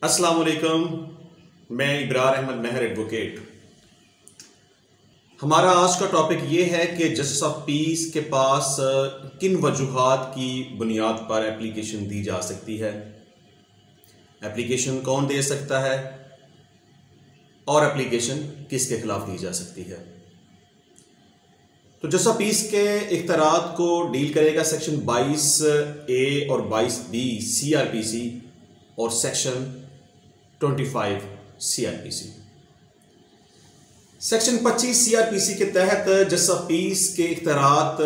अस्सलाम वालेकुम, मैं इब्रार अहमद महर एडवोकेट। हमारा आज का टॉपिक ये है कि जस्टिस ऑफ पीस के पास किन वजूहात की बुनियाद पर एप्लीकेशन दी जा सकती है, एप्लीकेशन कौन दे सकता है और एप्लीकेशन किसके खिलाफ दी जा सकती है। तो जस्टिस ऑफ पीस के इख्तियारात को डील करेगा सेक्शन 22A और 22B CRPC और सेक्शन 25 CRPC। सेक्शन 25 CRPC के तहत जस्टिस ऑफ पीस के इख्तियारात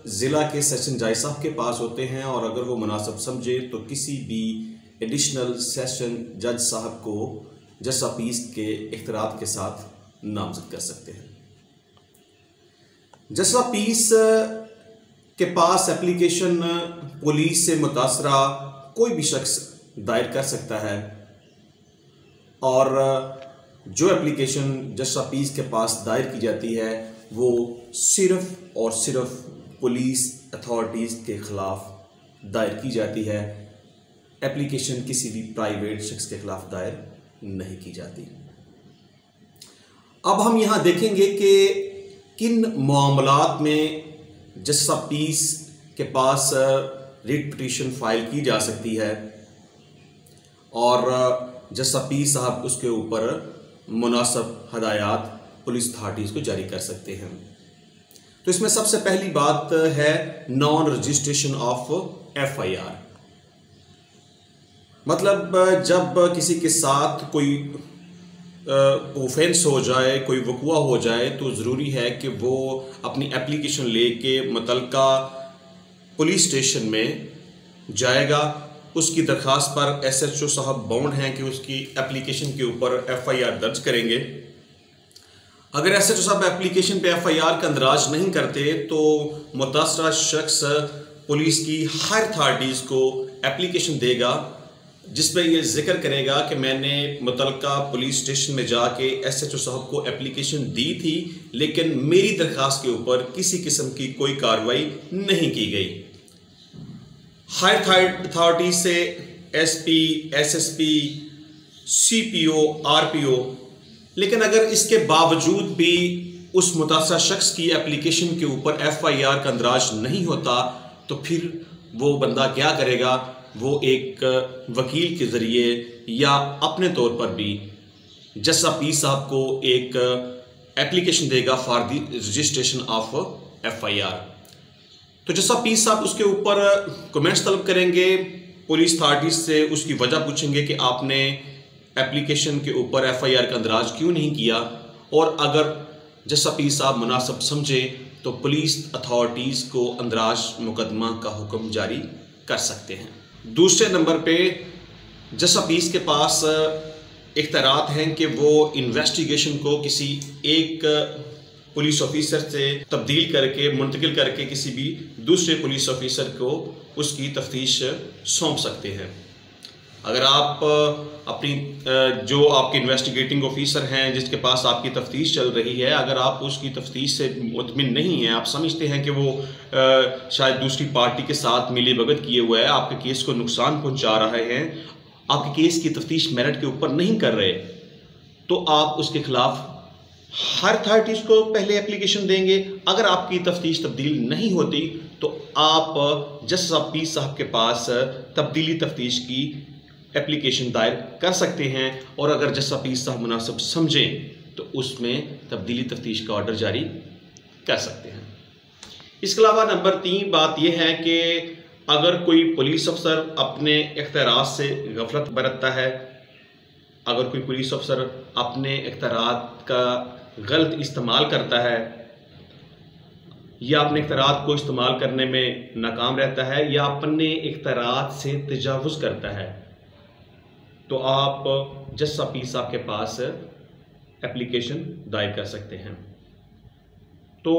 ज़िला के सेशन जज साहब के पास होते हैं और अगर वो मुनासिब समझे तो किसी भी एडिशनल सेशन जज साहब को जस्टिस ऑफ पीस के इख्तियारात के साथ नामजद कर सकते हैं। जस्टिस ऑफ पीस के पास एप्लीकेशन पुलिस से मुतासरा कोई भी शख्स दायर कर सकता है और जो एप्लीकेशन जस्टिस ऑफ पीस के पास दायर की जाती है वो सिर्फ और सिर्फ पुलिस अथॉरिटीज़ के ख़िलाफ़ दायर की जाती है। एप्लीकेशन किसी भी प्राइवेट शख्स के ख़िलाफ़ दायर नहीं की जाती। अब हम यहाँ देखेंगे कि किन मामलात में जस्टिस ऑफ पीस के पास रिट पिटीशन फाइल की जा सकती है और जस्टिस ऑफ पीस साहब उसके ऊपर मुनासिब हदायत पुलिस अथॉरिटीज़ को जारी कर सकते हैं। तो इसमें सबसे पहली बात है नॉन रजिस्ट्रेशन ऑफ FIR। मतलब जब किसी के साथ कोई ऑफेंस हो जाए, कोई वक़ुआ हो जाए तो ज़रूरी है कि वो अपनी एप्लीकेशन लेके मुतल्लिका पुलिस स्टेशन में जाएगा। उसकी दरख्वास्त पर SHO साहब बाउंड हैं कि उसकी एप्लीकेशन के ऊपर FIR दर्ज करेंगे। अगर SHO साहब एप्लीकेशन पे FIR का अंदराज नहीं करते तो मुतासरा शख्स पुलिस की हायर अथॉरिटीज़ को एप्लीकेशन देगा जिसमें ये जिक्र करेगा कि मैंने मुतल्लिका पुलिस स्टेशन में जाके SHO साहब को एप्लीकेशन दी थी लेकिन मेरी दरख्वास्त के ऊपर किसी किस्म की कोई कार्रवाई नहीं की गई। हायर अथॉरिटी से SP, SSP, CPO, RPO, लेकिन अगर इसके बावजूद भी उस मुतासरा शख्स की एप्लीकेशन के ऊपर FIR का अंदराज नहीं होता तो फिर वो बंदा क्या करेगा, वो एक वकील के ज़रिए या अपने तौर पर भी जस्टिस ऑफ पीस साहब को एक एप्लीकेशन देगा for the registration of FIR। तो जस्टिस ऑफ पीस साहब उसके ऊपर कमेंट्स तलब करेंगे, पुलिस अथॉरिटीज़ से उसकी वजह पूछेंगे कि आपने एप्लीकेशन के ऊपर FIR का अंदराज क्यों नहीं किया, और अगर जस्टिस ऑफ पीस साहब मुनासिब समझे तो पुलिस अथॉरिटीज़ को अंदराज मुकदमा का हुक्म जारी कर सकते हैं। दूसरे नंबर पे जस्टिस ऑफ पीस के पास इख्तियारात हैं कि वो इन्वेस्टिगेशन को किसी एक पुलिस ऑफिसर से तब्दील करके मुंतकिल करके किसी भी दूसरे पुलिस ऑफिसर को उसकी तफ्तीश सौंप सकते हैं। अगर आप अपनी जो आपके इन्वेस्टिगेटिंग ऑफिसर हैं जिसके पास आपकी तफ्तीश चल रही है, अगर आप उसकी तफ्तीश से मुतमिन नहीं हैं, आप समझते हैं कि वो शायद दूसरी पार्टी के साथ मिली भगत किए हुए है, आपके केस को नुकसान पहुंचा रहे हैं, आपके केस की तफ्तीश मेरिट के ऊपर नहीं कर रहे, तो आप उसके खिलाफ हर अथॉरिटीज़ को पहले एप्लीकेशन देंगे। अगर आपकी तफ्तीश तब्दील नहीं होती तो आप जस्टिस ऑफ पीस साहब के पास तब्दीली तफ्तीश की एप्लीकेशन दायर कर सकते हैं और अगर जस्टिस ऑफ पीस साहब मुनासिब समझें तो उसमें तब्दीली तफ्तीश का ऑर्डर जारी कर सकते हैं। इसके अलावा नंबर 3 बात यह है कि अगर कोई पुलिस अफसर अपने इख्तियारात से गफलत बरतता है, अगर कोई पुलिस अफसर अपने इख्तियारात का गलत इस्तेमाल करता है या अपने इख्तियारात को इस्तेमाल करने में नाकाम रहता है या अपने इख्तियारात से तजावुज़ करता है, तो आप जस्टिस ऑफ पीस साहब के पास एप्लीकेशन दायर कर सकते हैं। तो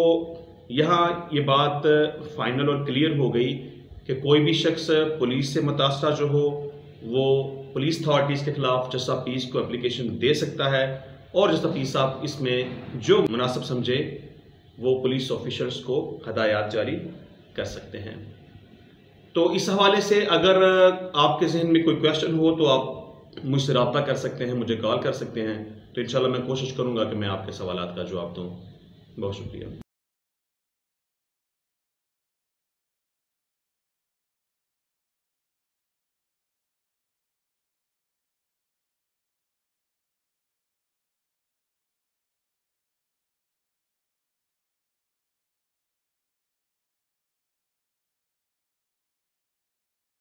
यहाँ ये बात फाइनल और क्लियर हो गई कि कोई भी शख्स पुलिस से मुतासरा जो हो वो पुलिस अथॉरिटीज़ के खिलाफ जस्टिस ऑफ पीस को एप्लीकेशन दे सकता है और जस्टिस ऑफ पीस साहब इसमें जो मुनासिब समझे वो पुलिस ऑफिसर्स को हदायत जारी कर सकते हैं। तो इस हवाले से अगर आपके जहन में कोई क्वेश्चन हो तो आप मुझसे रब्ता कर सकते हैं, मुझे कॉल कर सकते हैं। तो इंशाल्लाह मैं कोशिश करूँगा कि मैं आपके सवालात का जवाब दूँ। बहुत शुक्रिया।